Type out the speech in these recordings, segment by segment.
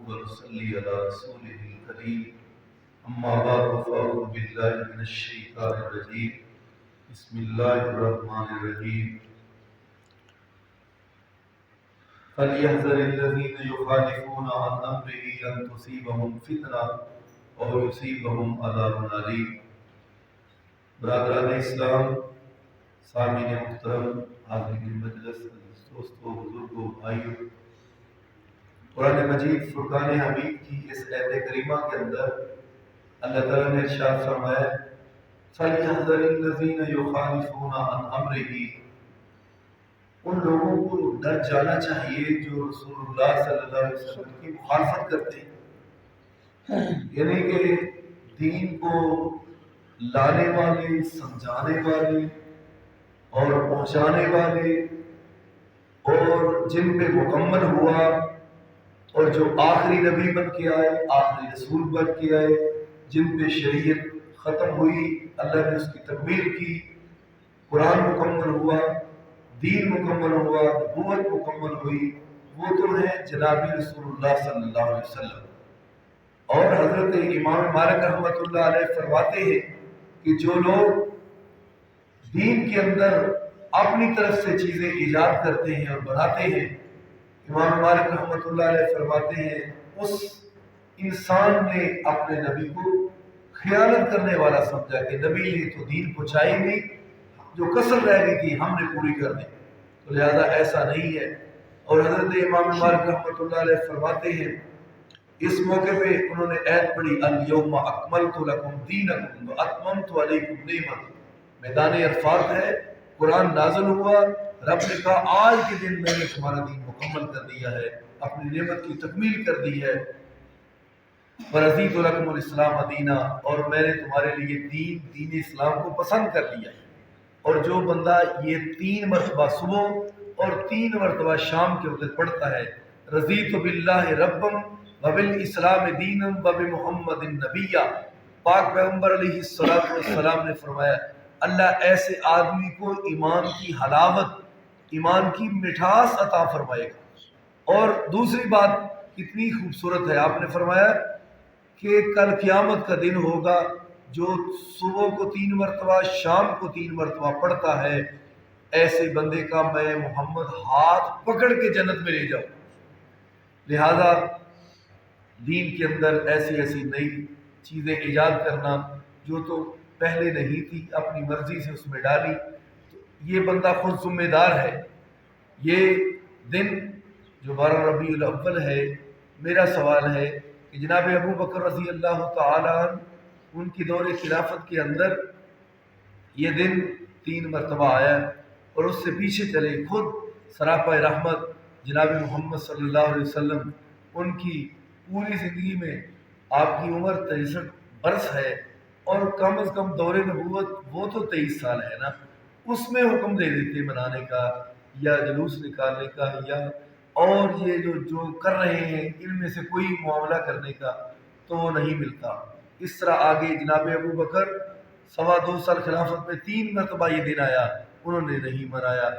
ونصلي على رسوله الكريم أما بعد فأعوذ بالله من الشيطان الرجيم بسم الله الرحمن الرحيم فليحذر الذين يخالفون عن أمره أن تصيبهم فتنة أو يصيبهم عذاب أليم۔ برادران اسلام، سامعین محترم، حاضرین مجلس، دوستو، بزرگوں، بھائیوں، قرآن مجید فرقان حمید کی اس آیت کریمہ کے اندر اللہ تعالیٰ نے ارشاد فرمایا فَلْيَحْذَرِ الَّذِينَ يُخَالِفُونَ عَنْ أَمْرِهِ، ان لوگوں کو ڈر جانا چاہیے جو رسول اللہ صلی اللہ علیہ وسلم کی مخالفت کرتے ہیں، یعنی کہ دین کو لانے والے، سمجھانے والے اور پہنچانے والے اور جن پہ مکمل ہوا اور جو آخری نبی بن کے آئے، آخری رسول بن کے آئے، جن پہ شریعت ختم ہوئی، اللہ نے اس کی تکمیل کی، قرآن مکمل ہوا، دین مکمل ہوا، نبوت مکمل ہوئی، وہ تو ہیں جنابی رسول اللہ صلی اللہ علیہ وسلم۔ اور حضرت امام مالک رحمۃ اللہ علیہ فرماتے ہیں کہ جو لوگ دین کے اندر اپنی طرف سے چیزیں ایجاد کرتے ہیں اور بناتے ہیں، امام مالک رحمۃ اللہ علیہ فرماتے ہیں اس انسان نے اپنے نبی کو خیانت کرنے والا سمجھا کہ نبی نے تو دین پہنچائی نہیں، جو کسر رہ گئی تھی ہم نے پوری کر دی، تو لہذا ایسا نہیں ہے۔ اور حضرت امام مالک رحمۃ اللہ علیہ فرماتے ہیں اس موقع پہ انہوں نے آیت پڑھی الیوم اکملت لکم دینکم واتممت علیکم نعمتی، میدان عرفات ہے، قرآن نازل ہوا، رب نے کہا آج کے دن میں نے تمہارا دین مکمل کر دیا ہے، اپنی نعمت کی تکمیل کر دی ہے، وَرَضِيتُ لَكُمُ الْإِسْلَامَ دِينًا، اور میں نے تمہارے لیے دین اسلام کو پسند کر لیا ہے۔ اور جو بندہ یہ 3 مرتبہ صبح اور 3 مرتبہ شام کے وقت پڑھتا ہے رضیت باللہ ربًا وبالاسلام دینا وبمحمد نبیًا، پاک پیغمبر علیہ السلام نے فرمایا اللہ ایسے آدمی کو ایمان کی حلاوت، ایمان کی مٹھاس عطا فرمائے گا۔ اور دوسری بات کتنی خوبصورت ہے، آپ نے فرمایا کہ کل قیامت کا دن ہوگا جو صبح کو 3 مرتبہ شام کو 3 مرتبہ پڑھتا ہے، ایسے بندے کا میں محمد ہاتھ پکڑ کے جنت میں لے جاؤں۔ لہذا دین کے اندر ایسی نئی چیزیں ایجاد کرنا جو تو پہلے نہیں تھی، اپنی مرضی سے اس میں ڈالی، تو یہ بندہ خود ذمہ دار ہے۔ یہ دن جو 12 ربیع الاول ہے، میرا سوال ہے کہ جناب ابو بکر رضی اللہ تعالی عنہ ان کی دور خلافت کے اندر یہ دن 3 مرتبہ آیا، اور اس سے پیچھے چلے خود سراپا رحمت جناب محمد صلی اللہ علیہ وسلم، ان کی پوری زندگی میں آپ کی عمر 63 برس ہے، اور کم از کم دور نبوت وہ تو 23 سال ہے نا، اس میں حکم دے دیتے منانے کا یا جلوس نکالنے کا، یا اور یہ جو کر رہے ہیں ان میں سے کوئی معاملہ کرنے کا تو وہ نہیں ملتا۔ اس طرح آگے جناب ابو بکر 2.25 سال خلافت میں 3 مرتبہ یہ دن آیا، انہوں نے نہیں منایا۔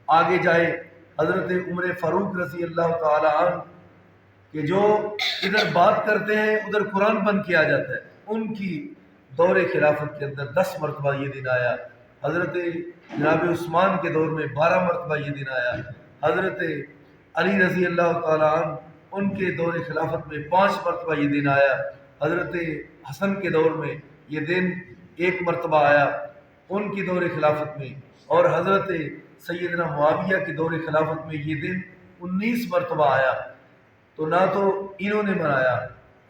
آگے جائے حضرت عمر فاروق رضی اللہ تعالی عنہ کہ جو ادھر بات کرتے ہیں ادھر قرآن بند کیا جاتا ہے، ان کی دور خلافت کے اندر 10 مرتبہ یہ دن آیا۔ حضرت جناب عثمان کے دور میں 12 مرتبہ یہ دن آیا۔ حضرت علی رضی اللہ تعالی عنہ ان کے دور خلافت میں 5 مرتبہ یہ دن آیا۔ حضرت حسن کے دور میں یہ دن 1 مرتبہ آیا ان کی دور خلافت میں، اور حضرت سیدنا معاویہ کے دور خلافت میں یہ دن 19 مرتبہ آیا۔ تو نہ تو انہوں نے منایا،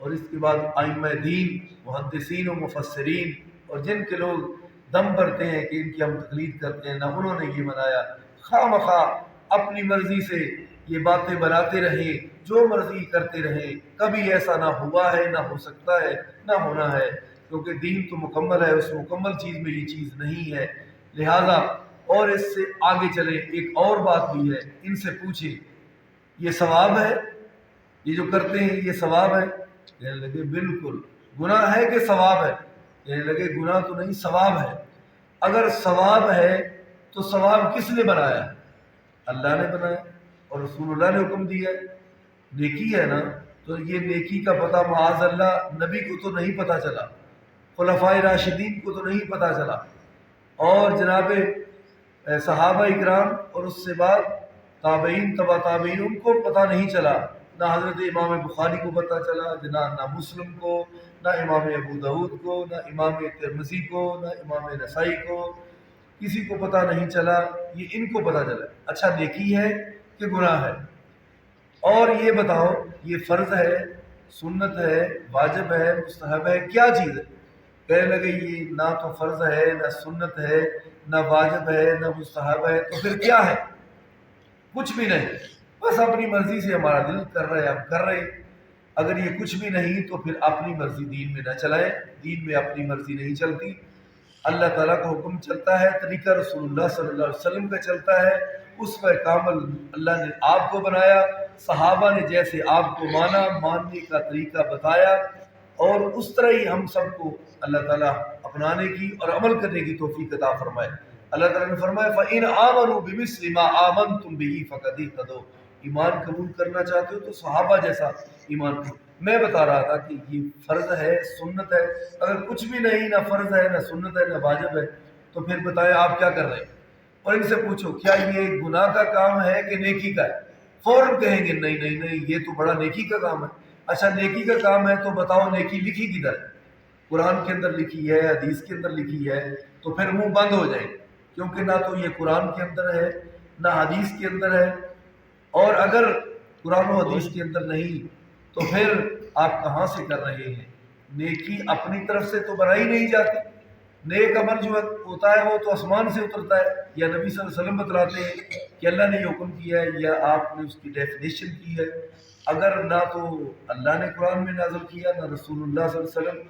اور اس کے بعد ائمہ دین، محدثین و مفسرین اور جن کے لوگ دم بھرتے ہیں کہ ان کی ہم تقلید کرتے ہیں، نہ انہوں نے یہ منایا۔ خواہ مخواہ اپنی مرضی سے یہ باتیں بناتے رہے، جو مرضی کرتے رہے، کبھی ایسا نہ ہوا ہے، نہ ہو سکتا ہے، نہ ہونا ہے، کیونکہ دین تو مکمل ہے، اس مکمل چیز میں یہ چیز نہیں ہے۔ لہذا اور اس سے آگے چلے، ایک اور بات بھی ہے، ان سے پوچھیں یہ ثواب ہے، یہ جو کرتے ہیں یہ ثواب ہے؟ کہنے لگے بالکل۔ گناہ ہے کہ ثواب ہے؟ کہنے لگے گناہ تو نہیں، ثواب ہے۔ اگر ثواب ہے تو ثواب کس نے بنایا؟ اللہ نے بنایا اور رسول اللہ نے حکم دیا ہے، نیکی ہے نا۔ تو یہ نیکی کا پتہ معاذ اللہ نبی کو تو نہیں پتہ چلا، خلفائے راشدین کو تو نہیں پتہ چلا، اور جناب صحابہ اکرام اور اس سے بعد تابعین تبع تابعین ان کو پتہ نہیں چلا، نہ حضرت امام بخاری کو پتہ چلا، نہ مسلم کو، نہ امام ابو داود کو، نہ امام ترمذی کو، نہ امام نسائی کو، کسی کو پتہ نہیں چلا، یہ ان کو پتہ چلا۔ اچھا نیکی ہے کہ گناہ ہے؟ اور یہ بتاؤ یہ فرض ہے، سنت ہے، واجب ہے، مستحب ہے، کیا چیز ہے؟ کہنے لگے یہ نہ تو فرض ہے، نہ سنت ہے، نہ واجب ہے، نہ مستحب ہے، تو پھر کیا ہے؟ کچھ بھی نہیں، بس اپنی مرضی سے ہمارا دل کر رہے ہم کر رہے۔ اگر یہ کچھ بھی نہیں تو پھر اپنی مرضی دین میں نہ چلائیں، دین میں اپنی مرضی نہیں چلتی، اللہ تعالیٰ کا حکم چلتا ہے، طریقہ رسول اللہ صلی اللہ علیہ وسلم کا چلتا ہے، اس پر کامل اللہ نے آپ کو بنایا، صحابہ نے جیسے آپ کو مانا، ماننے کا طریقہ بتایا، اور اس طرح ہی ہم سب کو اللہ تعالیٰ اپنانے کی اور عمل کرنے کی توفیق عطا فرمائے۔ اللہ تعالیٰ نے فرمایا فَإِنْ آمَنُوا بِمِثْلِ مَا آمَنْتُمْ بِهِ فَقَدِ اهْتَدَوْا، ایمان قبول کرنا چاہتے ہو تو صحابہ جیسا ایمان کرو۔ میں بتا رہا تھا کہ یہ فرض ہے، سنت ہے، اگر کچھ بھی نہیں، نہ فرض ہے، نہ سنت ہے، نہ واجب ہے، تو پھر بتائیں آپ کیا کر رہے ہیں؟ اور ان سے پوچھو کیا یہ گناہ کا کام ہے کہ نیکی کا ہے؟ فوراً کہیں گے نہیں نہیں نہیں یہ تو بڑا نیکی کا کام ہے۔ اچھا نیکی کا کام ہے تو بتاؤ نیکی لکھی کدھر ہے؟ قرآن کے اندر لکھی ہے، حدیث کے اندر لکھی ہے، تو پھر منہ بند ہو جائے، کیونکہ نہ تو یہ قرآن کے اندر ہے، نہ حدیث کے اندر ہے، اور اگر قرآن و حدیث کے اندر نہیں تو پھر آپ کہاں سے کر رہے ہیں؟ نیکی اپنی طرف سے تو بنائی نہیں جاتی، نیک عمل جو ہوتا ہے وہ تو آسمان سے اترتا ہے، یا نبی صلی اللہ علیہ وسلم بتلاتے ہیں کہ اللہ نے یہ حکم کیا ہے، یا آپ نے اس کی ڈیفینیشن کی ہے۔ اگر نہ تو اللہ نے قرآن میں نازل کیا، نہ رسول اللہ صلی اللہ علیہ وسلم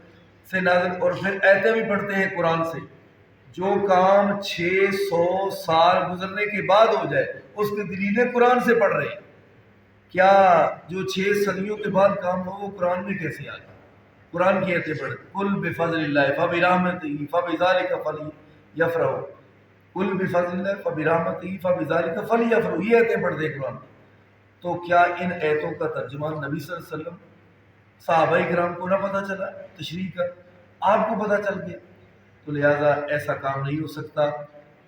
سے نازل، اور پھر ایتیں بھی پڑھتے ہیں قرآن سے، جو کام 600 سال گزرنے کے بعد ہو جائے اس کے دلیلیں قرآن سے پڑھ رہے ہیں، کیا جو 6 صدیوں کے بعد کام ہو وہ قرآن میں کیسے آ گیا؟ قرآن کی ایتیں پڑھتے قل بفضل اللہ فبرحمتہ فبذلک فلیفرحوا، قل بفضل اللہ فبرحمتہ فبذلک فلیفرحوا، یہ ایتیں پڑھتے قرآن۔ تو کیا ان ایتوں کا ترجمہ نبی صلی اللہ علیہ وسلم صحابہ کرام کو نہ پتہ چلا؟ تشریح کا آپ کو پتہ چل گیا، تو لہٰذا ایسا کام نہیں ہو سکتا۔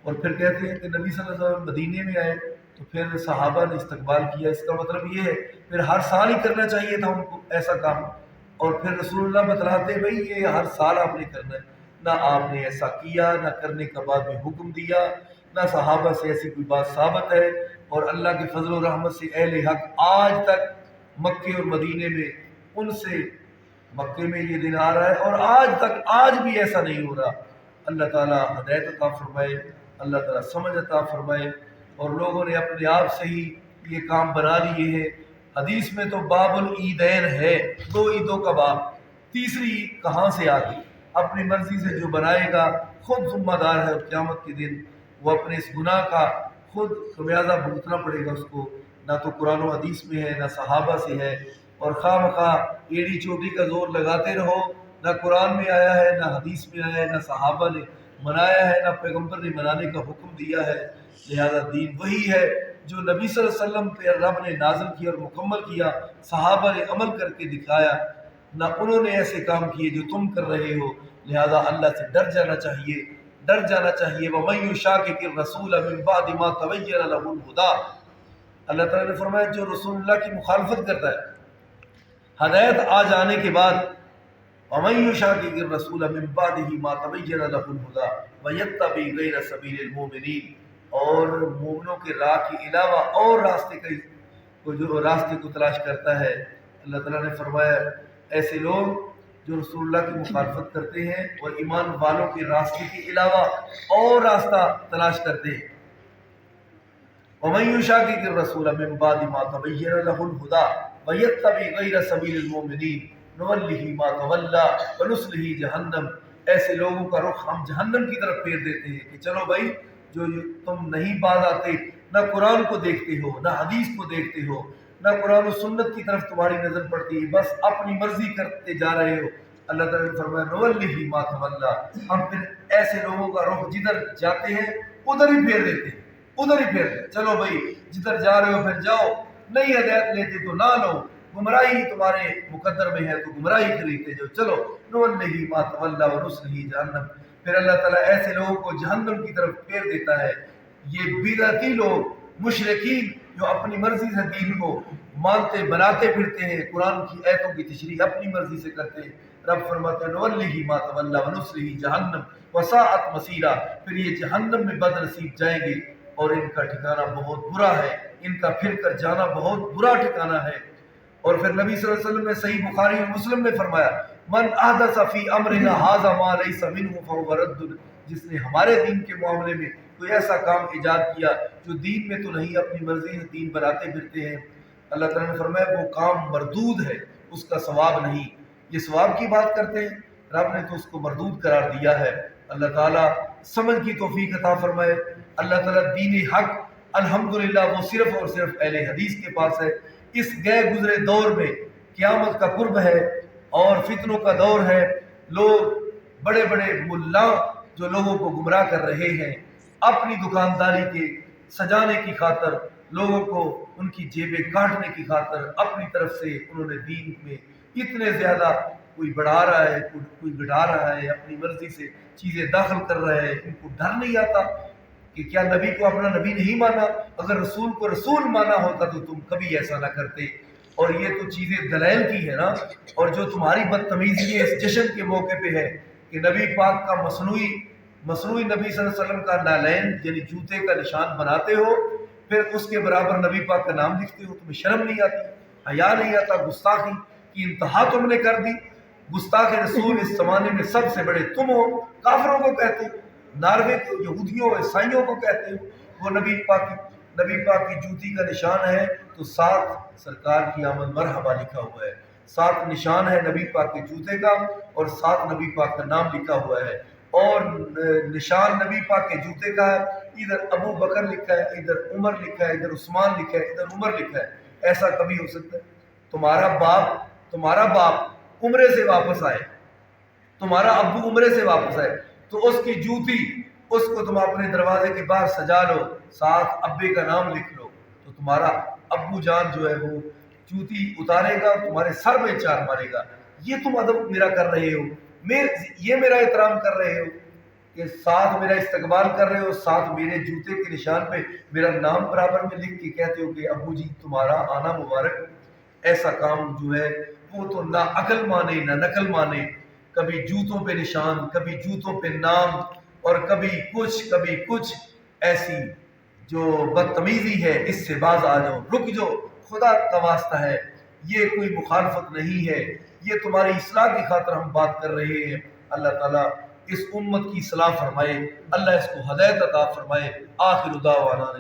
اور پھر کہتے ہیں کہ نبی صلی اللہ علیہ وسلم مدینے میں آئے تو پھر صحابہ نے استقبال کیا، اس کا مطلب یہ ہے پھر ہر سال ہی کرنا چاہیے تھا ان کو ایسا کام، اور پھر رسول اللہ بتلاتے بھائی یہ ہر سال آپ نے کرنا ہے، نہ آپ نے ایسا کیا، نہ کرنے کا بعد میں حکم دیا، نہ صحابہ سے ایسی کوئی بات ثابت ہے، اور اللہ کے فضل و رحمت سے اہل حق آج تک مکے اور مدینے میں ان سے مکے میں یہ دن آ رہا ہے، اور آج تک آج بھی ایسا نہیں ہو رہا۔ اللہ تعالیٰ ہدایت عطا فرمائے، اللہ تعالیٰ سمجھ عطا فرمائے، اور لوگوں نے اپنے آپ سے ہی یہ کام بنا لیے ہیں۔ حدیث میں تو باب العیدین ہے، 2 عیدوں کا باب، تیسری عید کہاں سے آ گئی؟ اپنی مرضی سے جو بنائے گا خود ذمہ دار ہے، اور قیامت کے دن وہ اپنے اس گناہ کا خود خمیازہ بھگتنا پڑے گا اس کو، نہ تو قرآن و حدیث میں ہے، نہ صحابہ سے ہے، اور خواہ مخواہ ایڑی چوٹی کا زور لگاتے رہو، نہ قرآن میں آیا ہے، نہ حدیث میں آیا ہے، نہ صحابہ نے منایا ہے، نہ پیغمبر نے منانے کا حکم دیا ہے۔ لہذا دین وہی ہے جو نبی صلی اللہ علیہ وسلم پہ رب نے نازل کیا اور مکمل کیا، صحابہ نے عمل کر کے دکھایا، نہ انہوں نے ایسے کام کیے جو تم کر رہے ہو۔ لہذا اللہ سے ڈر جانا چاہیے، ڈر جانا چاہیے۔ وَمَن يُشَاقِقِ الرَّسُولَ مِن بَعْدِ مَا تَبَيَّنَ لَهُ الْهُدَىٰ، اللہ تعالیٰ نے فرمایا جو رسول اللہ کی مخالفت کرتا ہے ہدایت آ جانے کے بعد، وَمَن يُشَاقِقِ الرَّسُولَ مِن بَعْدِ مَا تَبَيَّنَ لَهُ الْهُدَىٰ وَيَتَّبِعْ غَيْرَ سَبِيلِ الْمُؤْمِنِينَ، اور مومنوں کے راہ کے علاوہ اور راستے کو تلاش کرتا ہے، اللہ تعالیٰ نے فرمایا ایسے لوگ جو رسول اللہ کی مخالفت کرتے ہیں اور ایمان والوں کے راستے کے علاوہ اور راستہ تلاش کرتے ہیں، وَمَن يُشَاقِقِ الرَّسُولَ مِن بَعْدِ مَا تَبَيَّنَ لَهُ الْهُدَىٰ وَيَتَّبِعْ غَيْرَ سَبِيلِ الْمُؤْمِنِينَ نُوَلِّهِ مَا تَوَلَّىٰ وَنُصْلِهِ جَهَنَّمَ، ایسے لوگوں کا رخ ہم جہنم کی طرف پھیر دیتے ہیں کہ چلو بھائی جو تم نہیں باز آتے، نہ قرآن کو دیکھتے ہو، نہ حدیث کو دیکھتے ہو، نہ قرآن و سنت کی طرف تمہاری نظر پڑتی ہے، بس اپنی مرضی کرتے جا رہے ہو۔ اللہ تعالیٰ نے فرمایا نُوَلِّهِ مَا تَوَلَّىٰ، ہم پھر ایسے لوگوں کا رخ جدھر جاتے ہیں ادھر ہی پھیر دیتے ہیں، ادھر ہی پھیر دیتے، چلو بھائی جدھر جا رہے ہو پھر جاؤ، نہیں ہدایت لیتے تو نہ لو، گمراہی تمہارے مقدر میں ہے تو گمراہی خریدتے جو چلو نولہ ما تولی ونصلہ جہنم، پھر اللہ تعالیٰ ایسے لوگوں کو جہنم کی طرف پھیر دیتا ہے۔ یہ بدعتی لوگ، مشرکین جو اپنی مرضی سے دین کو مانتے بناتے پھرتے ہیں، قرآن کی آیتوں کی تشریح اپنی مرضی سے کرتے ہیں، رب فرماتے ہیں نولہ ما تولی ونصلہ جہنم وساءت مصیرا، پھر یہ جہنم میں بد نصیب جائیں گے اور ان کا ٹھکانہ بہت برا ہے، ان کا پھر کر جانا بہت برا ٹھکانہ ہے۔ اور پھر نبی صلی اللہ علیہ وسلم نے صحیح بخاری اور مسلم میں فرمایا من احدث فی امرنا ھذا ما لیس منہ فہو رد، جس نے ہمارے دین کے معاملے میں کوئی ایسا کام ایجاد کیا جو دین میں تو نہیں، اپنی مرضی سے دین بناتے پھرتے ہیں، اللہ تعالیٰ نے فرمایا وہ کام مردود ہے، اس کا ثواب نہیں۔ یہ ثواب کی بات کرتے ہیں، رب نے تو اس کو مردود قرار دیا ہے۔ اللہ تعالیٰ سمجھ کی توفیق عطا فرمائے۔ اللہ تعالیٰ دین حق الحمدللہ وہ صرف اور صرف اہل حدیث کے پاس ہے۔ اس گئے گزرے دور میں قیامت کا قرب ہے اور فتنوں کا دور ہے، لوگ بڑے بڑے ملا جو لوگوں کو گمراہ کر رہے ہیں، اپنی دکانداری کے سجانے کی خاطر، لوگوں کو ان کی جیبیں کاٹنے کی خاطر اپنی طرف سے انہوں نے دین میں اتنے زیادہ کوئی بڑھا رہا ہے، کوئی گھٹا رہا ہے، اپنی مرضی سے چیزیں داخل کر رہا ہے۔ ان کو ڈر نہیں آتا کہ کیا نبی کو اپنا نبی نہیں مانا؟ اگر رسول کو رسول مانا ہوتا تو تم کبھی ایسا نہ کرتے۔ اور یہ تو چیزیں دلائل کی ہے نا، اور جو تمہاری بدتمیزی اس جشن کے موقع پہ ہے کہ نبی پاک کا مصنوعی نبی صلی اللہ علیہ وسلم کا نالین یعنی جوتے کا نشان بناتے ہو، پھر اس کے برابر نبی پاک کا نام لکھتے ہو، تمہیں شرم نہیں آتی، حیا نہیں آتا؟ گستاخی کی انتہا تم نے کر دی۔ گستاخ رسول اس زمانے میں سب سے بڑے تم ہو، کافروں کو کہتے ہو، ناروے کو، یہودیوں عیسائیوں کو کہتے ہو۔ وہ نبی پاک کی جوتی کا نشان ہے تو ساتھ سرکار کی آمد مرحبا لکھا ہوا ہے، ساتھ نشان ہے نبی پاک کے جوتے کا اور ساتھ نبی پاک کا نام لکھا ہوا ہے، اور نشان نبی پاک کے جوتے کا ہے، ادھر ابو بکر لکھا ہے، ادھر عمر لکھا ہے، ادھر عثمان لکھا ہے، ادھر عمر لکھا ہے۔ ایسا کبھی ہو سکتا ہے؟ تمہارا باپ عمرے سے واپس آئے، تمہارا ابو عمرے سے واپس آئے تو اس کی جوتی، اس کو تم اپنے دروازے کے باہر سجا لو، ساتھ ابے کا نام لکھ لو، تو تمہارا ابو جان جو ہے وہ جوتی اتارے گا، تمہارے سر میں چار مارے گا۔ یہ تم ادب میرا کر رہے ہو، یہ میرا احترام کر رہے ہو کہ ساتھ میرا استقبال کر رہے ہو، ساتھ میرے جوتے کے نشان پہ میرا نام برابر میں لکھ کے کہتے ہو کہ ابو جی تمہارا آنا مبارک۔ ایسا کام جو ہے وہ تو نہ عقل مانے نہ نقل مانے، کبھی جوتوں پہ نشان، کبھی جوتوں پہ نام، اور کبھی کچھ ایسی جو بدتمیزی ہے، اس سے باز آ جاؤ، رک جاؤ، خدا کا واسطہ ہے، یہ کوئی مخالفت نہیں ہے، یہ تمہاری اصلاح کی خاطر ہم بات کر رہے ہیں۔ اللہ تعالیٰ اس امت کی اصلاح فرمائے، اللہ اس کو ہدایت عطا فرمائے۔ آخر دعوانا